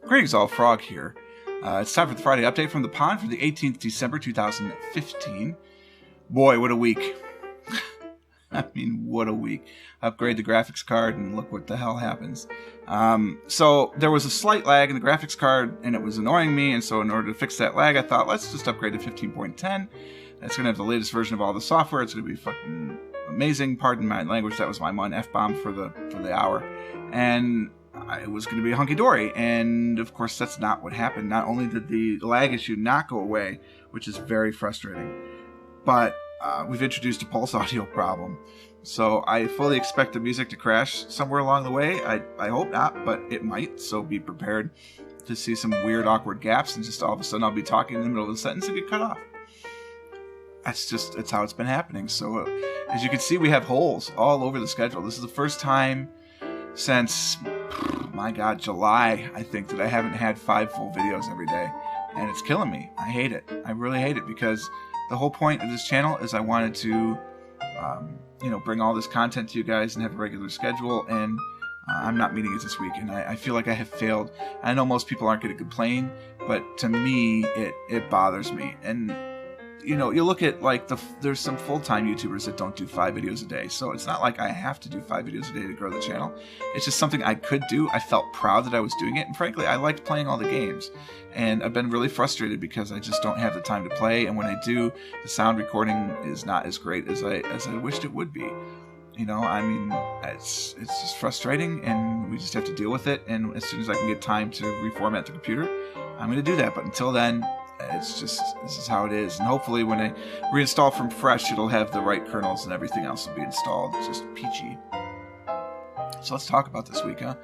Greetings all, Frog here. It's time for the Friday update from the pond for the 18th December 2015. Boy, what a week. I mean, what a week. Upgrade the graphics card and look what the hell happens. So there was a slight lag in the graphics card and it was annoying me, and so in order to fix that lag, I thought, let's just upgrade to 15.10. It's going to have the latest version of all the software. It's going to be fucking amazing. Pardon my language, that was my one F-bomb for the hour. And it was going to be hunky-dory, and of course that's not what happened. Not only did the lag issue not go away, which is very frustrating, but we've introduced a pulse audio problem. So I fully expect the music to crash somewhere along the way. I hope not, but it might, so be prepared to see some weird, awkward gaps, and just all of a sudden I'll be talking in the middle of the sentence and get cut off. It's how it's been happening. So as you can see, we have holes all over the schedule. This is the first time since, my God, July, I think, that I haven't had 5 full videos every day. And it's killing me. I hate it. I really hate it, because the whole point of this channel is I wanted to, bring all this content to you guys and have a regular schedule, and I'm not meeting it this week, and I feel like I have failed. I know most people aren't going to complain, but to me, it bothers me. And you look at, like, there's some full-time YouTubers that don't do 5 videos a day, so it's not like I have to do 5 videos a day to grow the channel. It's just something I could do. I felt proud that I was doing it, and frankly, I liked playing all the games. And I've been really frustrated because I just don't have the time to play, and when I do, the sound recording is not as great as I wished it would be. It's just frustrating, and we just have to deal with it, and as soon as I can get time to reformat the computer, I'm going to do that. But until then, this is how it is, and hopefully when I reinstall from fresh, it'll have the right kernels and everything else will be installed. It's just peachy. So let's talk about this week, huh?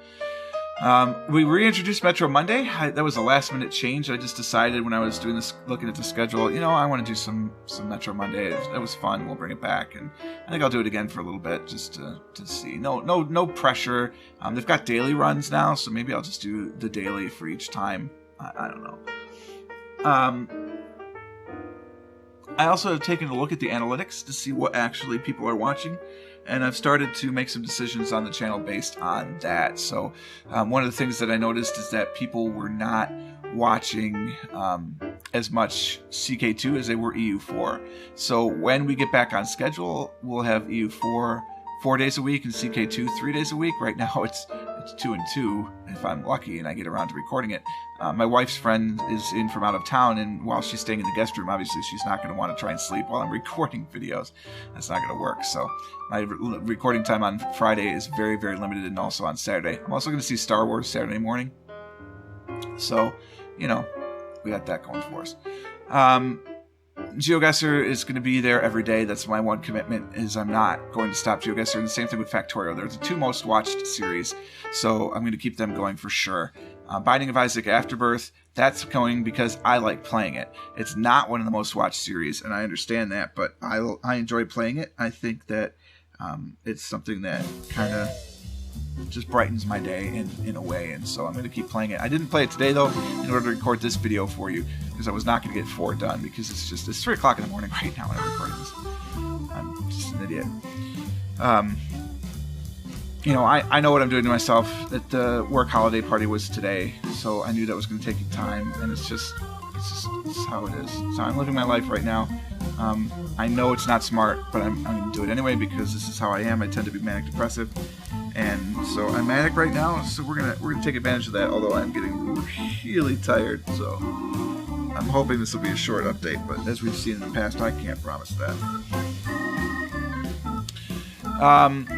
We reintroduced Metro Monday. That was a last minute change. I just decided when I was doing this, looking at the schedule, I want to do some Metro Monday. It was fun. We'll bring it back, and I think I'll do it again for a little bit just to see. No pressure. They've got daily runs now, so maybe I'll just do the daily for each time. I don't know. I also have taken a look at the analytics to see what actually people are watching, and I've started to make some decisions on the channel based on that. So one of the things that I noticed is that people were not watching as much CK2 as they were EU4. So when we get back on schedule, we'll have EU4 4 days a week and CK2 3 days a week. Right now it's 2 and 2 if I'm lucky and I get around to recording it. My wife's friend is in from out of town, and while she's staying in the guest room, obviously she's not going to want to try and sleep while I'm recording videos. That's not going to work. So my recording time on Friday is very, very limited, and also on Saturday. I'm also going to see Star Wars Saturday morning. So, we got that going for us. GeoGuessr is going to be there every day. That's my one commitment, is I'm not going to stop GeoGuessr. And the same thing with Factorio. They're the 2 most watched series, so I'm going to keep them going for sure. Binding of Isaac Afterbirth, that's going because I like playing it. It's not one of the most watched series, and I understand that, but I enjoy playing it. I think that it's something that kind of just brightens my day in a way, and so I'm going to keep playing it. I didn't play it today, though, in order to record this video for you, because I was not going to get 4 done, because it's 3 o'clock in the morning right now when I'm recording this. I'm just an idiot. I know what I'm doing to myself. That the work holiday party was today, so I knew that was going to take time, and it's just how it is. So I'm living my life right now. I know it's not smart, but I'm going to do it anyway, because this is how I am. I tend to be manic depressive, and so I'm manic right now. So we're gonna take advantage of that. Although I'm getting really tired, so I'm hoping this will be a short update. But as we've seen in the past, I can't promise that.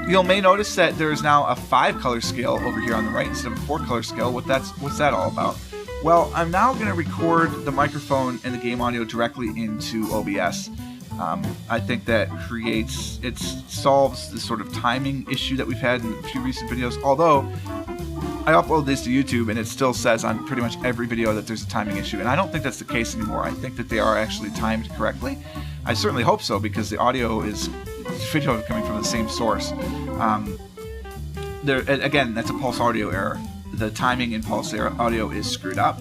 You may notice that there's now a 5-color scale over here on the right instead of a 4-color scale. What's that all about? Well, I'm now going to record the microphone and the game audio directly into OBS. I think that solves the sort of timing issue that we've had in a few recent videos. Although I upload this to YouTube and it still says on pretty much every video that there's a timing issue, and I don't think that's the case anymore. I think that they are actually timed correctly. I certainly hope so, because the audio is video coming from the same source. Again, that's a Pulse Audio error. The timing in Pulse Audio is screwed up,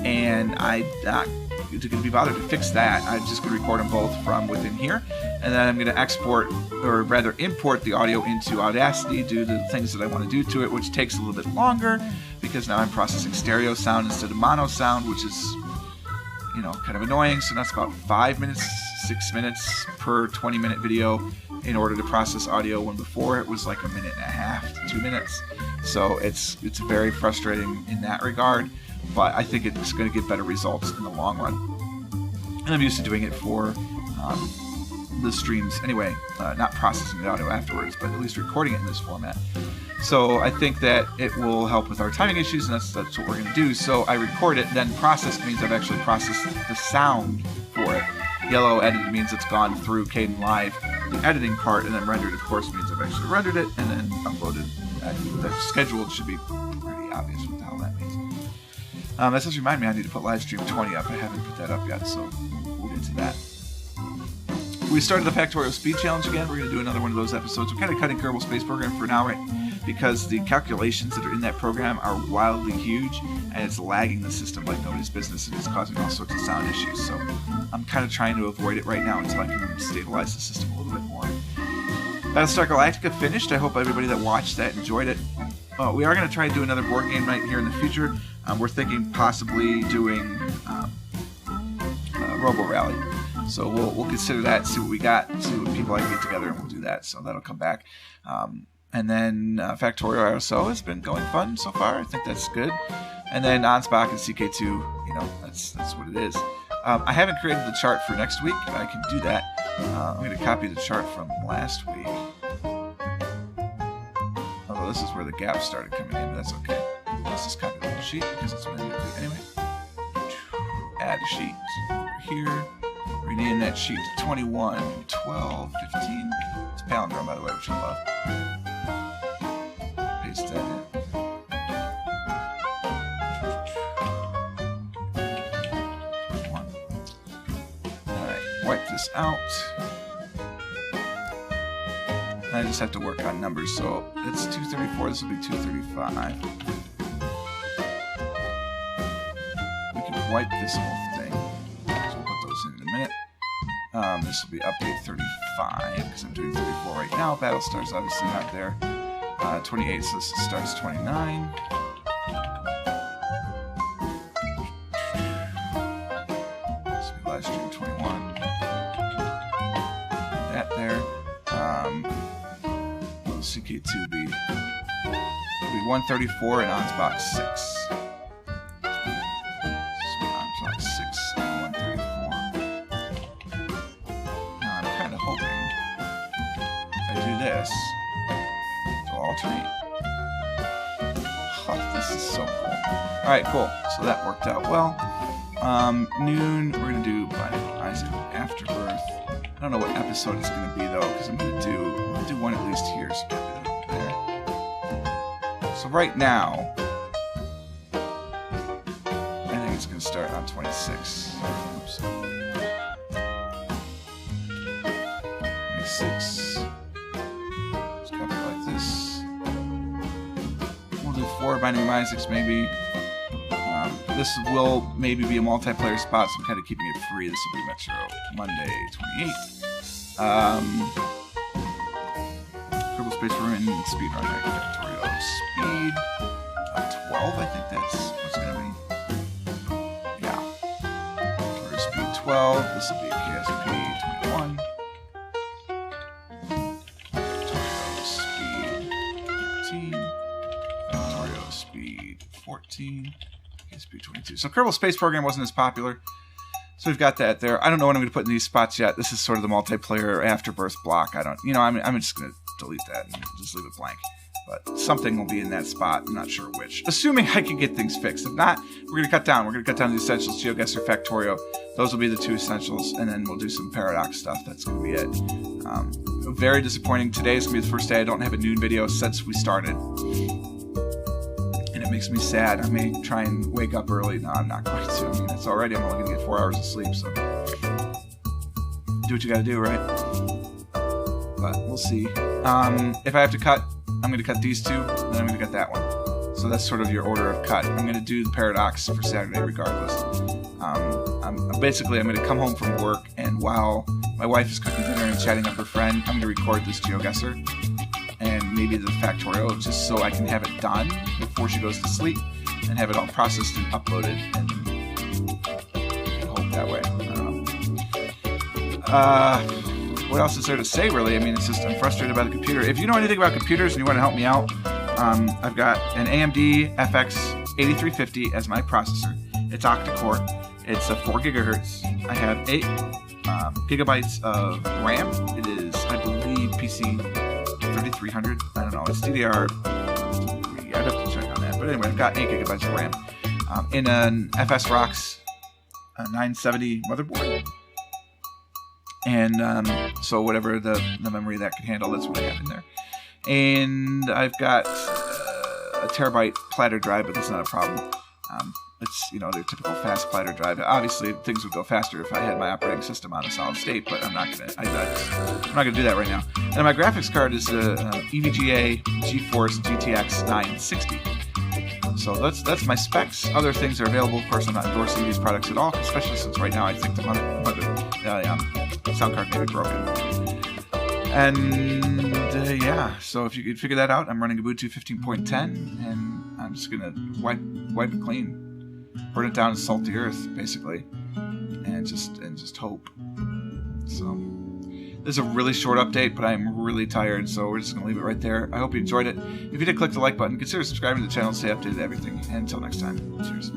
and I'm not going to be bothered to fix that. I'm just going to record them both from within here, and then I'm going to export, or rather import, the audio into Audacity, do the things that I want to do to it, which takes a little bit longer, because because now I'm processing stereo sound instead of mono sound, which is, kind of annoying. So that's about 5 minutes, 6 minutes per 20-minute video in order to process audio, when before it was like 1.5 minutes to 2 minutes. So it's very frustrating in that regard, but I think it's going to get better results in the long run. And I'm used to doing it for the streams anyway, not processing the audio afterwards, but at least recording it in this format. So I think that it will help with our timing issues, and that's what we're going to do. So I record it, then process means I've actually processed the sound for it. Yellow edited means it's gone through Kdenlive, the editing part, and then rendered, of course, means I've actually rendered it and then uploaded. That's scheduled should be pretty obvious what the hell that means. That does remind me I need to put Livestream 20 up. I haven't put that up yet, so we'll get to that. We started the Factorio Speed Challenge again. We're going to do another one of those episodes. We're kind of cutting Kerbal Space Program for now, right? Because the calculations that are in that program are wildly huge, and it's lagging the system like nobody's business, and it's causing all sorts of sound issues. So I'm kind of trying to avoid it right now until I can stabilize the system a little bit more. Battlestar Galactica finished. I hope everybody that watched that enjoyed it. We are going to try to do another board game night here in the future. We're thinking possibly doing Robo Rally. So we'll consider that, see what we got, see what people I can get together, and we'll do that. So that'll come back. And then Factorio ISO has been going fun so far. I think that's good. And then Ansbach and CK2, that's what it is. I haven't created the chart for next week. I can do that. I'm going to copy the chart from last week. Although this is where the gaps started coming in, but that's okay. Let's just copy the whole sheet because that's what I need to do anyway. Add a sheet over here. Rename that sheet to 21, 12, 15. It's a palindrome, by the way, which I love. Paste that in. Wipe this out. I just have to work on numbers, so it's 234, this will be 235. We can wipe this whole thing. So we'll put those in a minute. This will be update 35, because I'm doing 34 right now. Battlestar's obviously not there. 28, so this starts 29. This will be live stream 21. CK2 will be 134 and Ansbach 6. Ansbach 6 and 134. Now I'm kind of hoping if I do this, it'll alternate. Oh, this is so cool. Alright, cool. So that worked out well. Noon, we're going to do Binding Isaac Afterbirth. I don't know what episode it's going to be, though, because I'm going to do one at least here. So get it up there. So right now, I think it's going to start on 26. Oops. 26. Let's copy it like this. We'll do 4 Binding Isaacs, maybe. This will maybe be a multiplayer spot, so I'm kind of keeping it free. This will be Metro Monday 28th. Kerbal Space Program and Speedrun Factorio Speed 12, I think that's what's going to be. Yeah. Factorio Speed 12. This will be KSP 21. Factorio Speed 13. Factorio Speed 14. KSP 22. So Kerbal Space Program wasn't as popular. So we've got that there. I don't know what I'm going to put in these spots yet. This is sort of the multiplayer Afterbirth block. I'm just going to delete that and just leave it blank. But something will be in that spot. I'm not sure which. Assuming I can get things fixed. If not, we're going to cut down. We're going to cut down the essentials, GeoGuessr, Factorio. Those will be the 2 essentials, and then we'll do some Paradox stuff. That's going to be it. Very disappointing. Today is going to be the first day I don't have a noon video since we started. It makes me sad. I may try and wake up early. No, I'm not going to. I mean, it's already, I'm only going to get 4 hours of sleep, so do what you got to do, right? But we'll see. If I have to cut, I'm going to cut these 2, then I'm going to cut that one. So that's sort of your order of cut. I'm going to do the Paradox for Saturday regardless. I'm going to come home from work, and while my wife is cooking dinner and chatting up her friend, I'm going to record this GeoGuessr and maybe the Factorio, just so I can have it done before she goes to sleep and have it all processed and uploaded and hope that way. I don't know. What else is there to say, really? I mean, it's just I'm frustrated about the computer. If you know anything about computers and you want to help me out, I've got an AMD FX 8350 as my processor. It's octa-core. It's a 4 gigahertz. I have 8 gigabytes of RAM. It is, I believe, PC 3300. I don't know. It's DDR. I'd have to check on that. But anyway, I've got 8 gigabytes of RAM in an FS Rocks 970 motherboard. And so whatever the memory that can handle, that's what I have in there. And I've got a terabyte platter drive, but that's not a problem. It's, you know, their typical fast platter drive. Obviously, things would go faster if I had my operating system on a solid state, but I'm not gonna do that right now. And my graphics card is the EVGA GeForce GTX 960. So that's my specs. Other things are available. Of course, I'm not endorsing these products at all, especially since right now I think the sound card may be broken. And yeah, so if you could figure that out, I'm running Ubuntu 15.10, and I'm just gonna wipe it clean. Burn it down and salt the earth, basically, and just hope. So this is a really short update, but I'm really tired, so we're just gonna leave it right there. I hope you enjoyed it. If you did, click the like button. Consider subscribing to the channel to stay updated with everything. And until next time, cheers.